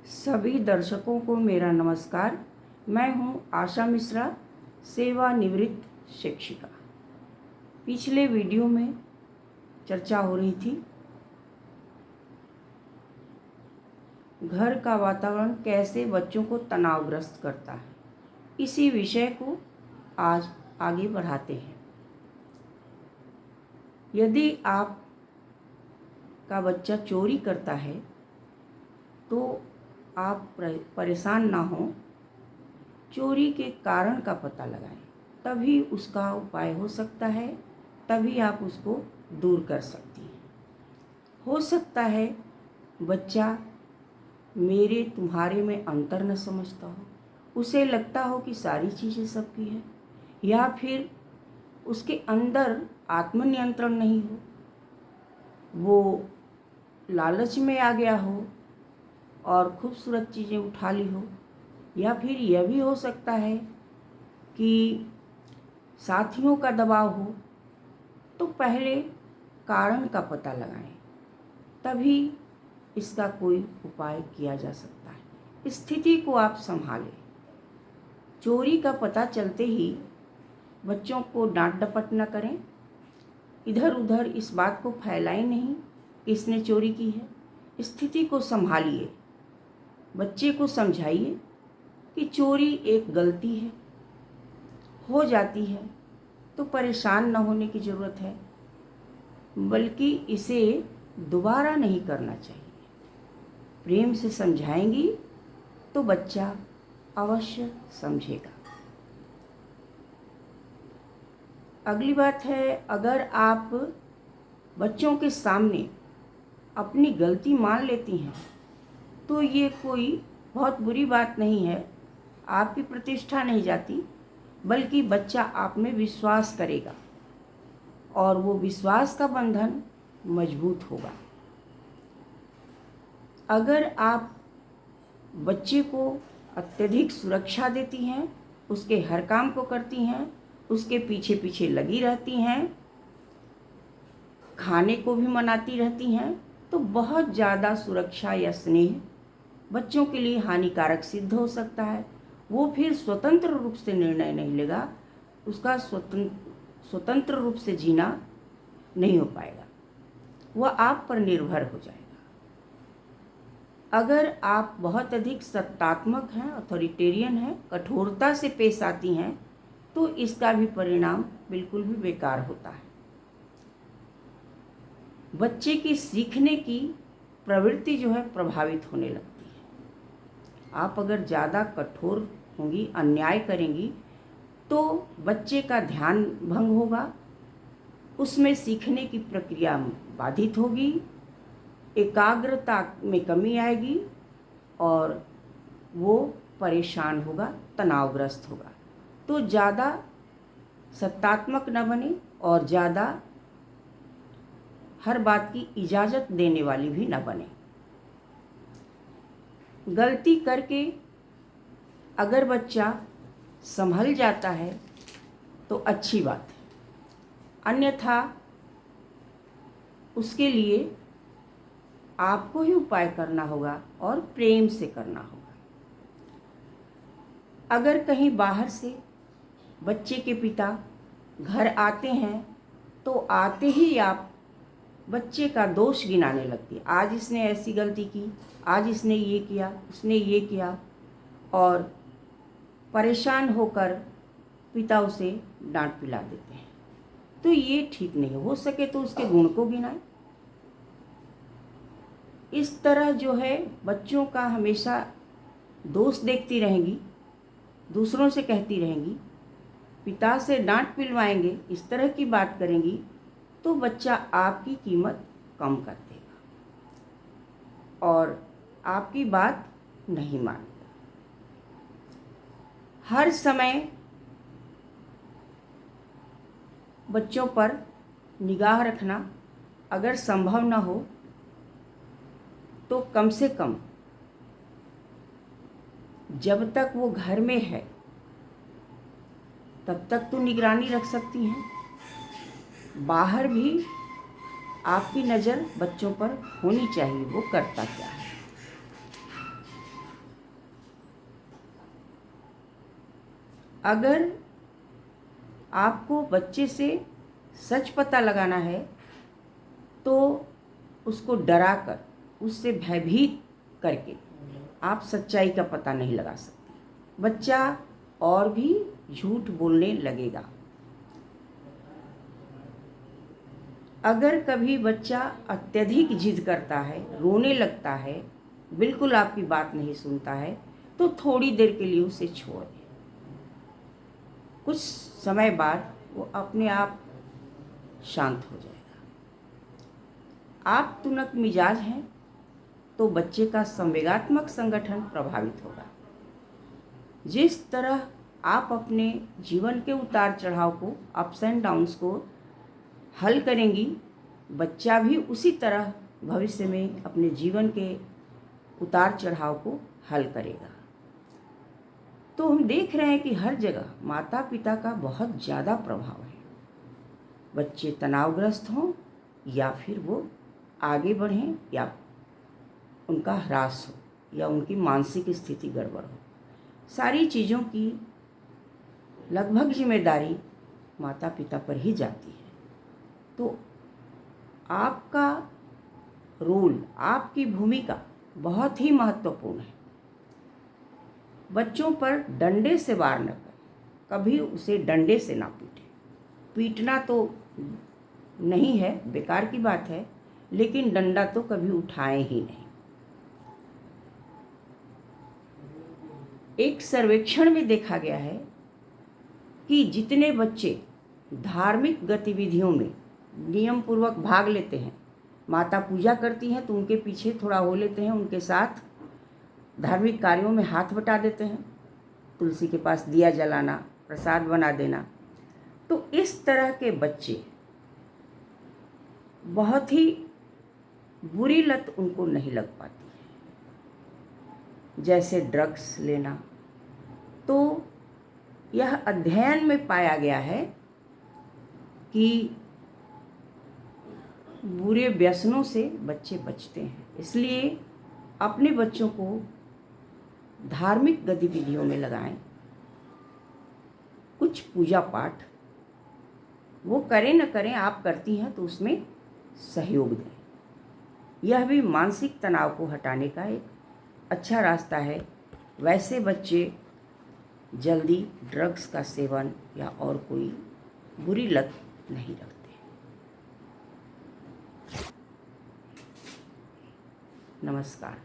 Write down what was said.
सभी दर्शकों को मेरा नमस्कार। मैं हूं आशा मिश्रा, सेवानिवृत्त शिक्षिका। पिछले वीडियो में चर्चा हो रही थी घर का वातावरण कैसे बच्चों को तनावग्रस्त करता है। इसी विषय को आज आगे बढ़ाते हैं। यदि आप का बच्चा चोरी करता है तो आप परेशान ना हो, चोरी के कारण का पता लगाएं, तभी उसका उपाय हो सकता है, तभी आप उसको दूर कर सकती हैं। हो सकता है बच्चा मेरे तुम्हारे में अंतर न समझता हो, उसे लगता हो कि सारी चीज़ें सबकी है, या फिर उसके अंदर आत्मनियंत्रण नहीं हो, वो लालच में आ गया हो और खूबसूरत चीज़ें उठा ली हो, या फिर यह भी हो सकता है कि साथियों का दबाव हो। तो पहले कारण का पता लगाएं, तभी इसका कोई उपाय किया जा सकता है। स्थिति को आप संभालें। चोरी का पता चलते ही बच्चों को डांट डपट न करें, इधर उधर इस बात को फैलाएं नहीं कि इसने चोरी की है। स्थिति को संभालिए, बच्चे को समझाइए कि चोरी एक गलती है, हो जाती है तो परेशान न होने की ज़रूरत है, बल्कि इसे दोबारा नहीं करना चाहिए। प्रेम से समझाएंगी तो बच्चा अवश्य समझेगा। अगली बात है, अगर आप बच्चों के सामने अपनी गलती मान लेती हैं तो ये कोई बहुत बुरी बात नहीं है, आपकी प्रतिष्ठा नहीं जाती, बल्कि बच्चा आप में विश्वास करेगा और वो विश्वास का बंधन मजबूत होगा। अगर आप बच्चे को अत्यधिक सुरक्षा देती हैं, उसके हर काम को करती हैं, उसके पीछे पीछे लगी रहती हैं, खाने को भी मनाती रहती हैं, तो बहुत ज़्यादा सुरक्षा या स्नेह बच्चों के लिए हानिकारक सिद्ध हो सकता है। वो फिर स्वतंत्र रूप से निर्णय नहीं लेगा, उसका स्वतंत्र रूप से जीना नहीं हो पाएगा, वह आप पर निर्भर हो जाएगा। अगर आप बहुत अधिक सत्तात्मक हैं, अथॉरिटेरियन हैं, कठोरता से पेश आती हैं, तो इसका भी परिणाम बिल्कुल भी बेकार होता है। बच्चे की सीखने की प्रवृत्ति जो है प्रभावित होने लगती है। आप अगर ज़्यादा कठोर होंगी, अन्याय करेंगी, तो बच्चे का ध्यान भंग होगा, उसमें सीखने की प्रक्रिया बाधित होगी, एकाग्रता में कमी आएगी और वो परेशान होगा, तनावग्रस्त होगा। तो ज़्यादा सत्तात्मक न बने और ज़्यादा हर बात की इजाज़त देने वाली भी न बने। गलती करके अगर बच्चा संभल जाता है तो अच्छी बात है, अन्यथा उसके लिए आपको ही उपाय करना होगा और प्रेम से करना होगा। अगर कहीं बाहर से बच्चे के पिता घर आते हैं तो आते ही आप बच्चे का दोष गिनाने लगती है, आज इसने ऐसी गलती की, आज इसने ये किया, उसने ये किया, और परेशान होकर पिता उसे डांट पिला देते हैं। तो ये ठीक नहीं हो सके तो उसके गुण को गिनाएं। इस तरह जो है बच्चों का हमेशा दोष देखती रहेंगी, दूसरों से कहती रहेंगी, पिता से डांट पिलवाएंगे, इस तरह की बात करेंगी, तो बच्चा आपकी कीमत कम कर देगा और आपकी बात नहीं मानेगा। हर समय बच्चों पर निगाह रखना अगर संभव न हो तो कम से कम जब तक वो घर में है तब तक तो निगरानी रख सकती हैं। बाहर भी आपकी नज़र बच्चों पर होनी चाहिए, वो करता क्या है। अगर आपको बच्चे से सच पता लगाना है तो उसको डराकर, उससे भयभीत करके आप सच्चाई का पता नहीं लगा सकते। बच्चा और भी झूठ बोलने लगेगा। अगर कभी बच्चा अत्यधिक जिद करता है, रोने लगता है, बिल्कुल आपकी बात नहीं सुनता है, तो थोड़ी देर के लिए उसे छोड़ दें। कुछ समय बाद वो अपने आप शांत हो जाएगा। आप तुनक मिजाज हैं तो बच्चे का संवेगात्मक संगठन प्रभावित होगा। जिस तरह आप अपने जीवन के उतार चढ़ाव को, अप्स एंड डाउन्स को हल करेंगी, बच्चा भी उसी तरह भविष्य में अपने जीवन के उतार चढ़ाव को हल करेगा। तो हम देख रहे हैं कि हर जगह माता पिता का बहुत ज़्यादा प्रभाव है। बच्चे तनावग्रस्त हों या फिर वो आगे बढ़ें या उनका ह्रास हो या उनकी मानसिक स्थिति गड़बड़ हो, सारी चीज़ों की लगभग जिम्मेदारी माता पिता पर ही जाती है। तो आपका रोल, आपकी भूमिका बहुत ही महत्वपूर्ण है। बच्चों पर डंडे से वार न करें, कभी उसे डंडे से ना पीटें। पीटना तो नहीं है, बेकार की बात है, लेकिन डंडा तो कभी उठाएं ही नहीं। एक सर्वेक्षण में देखा गया है कि जितने बच्चे धार्मिक गतिविधियों में नियम पूर्वक भाग लेते हैं, माता पूजा करती हैं तो उनके पीछे थोड़ा हो लेते हैं, उनके साथ धार्मिक कार्यों में हाथ बटा देते हैं, तुलसी के पास दिया जलाना, प्रसाद बना देना, तो इस तरह के बच्चे बहुत ही बुरी लत उनको नहीं लग पाती है, जैसे ड्रग्स लेना। तो यह अध्ययन में पाया गया है कि बुरे व्यसनों से बच्चे बचते हैं। इसलिए अपने बच्चों को धार्मिक गतिविधियों में लगाएं, कुछ पूजा पाठ वो करें न करें, आप करती हैं तो उसमें सहयोग दें। यह भी मानसिक तनाव को हटाने का एक अच्छा रास्ता है। वैसे बच्चे जल्दी ड्रग्स का सेवन या और कोई बुरी लत नहीं रखते। नमस्कार।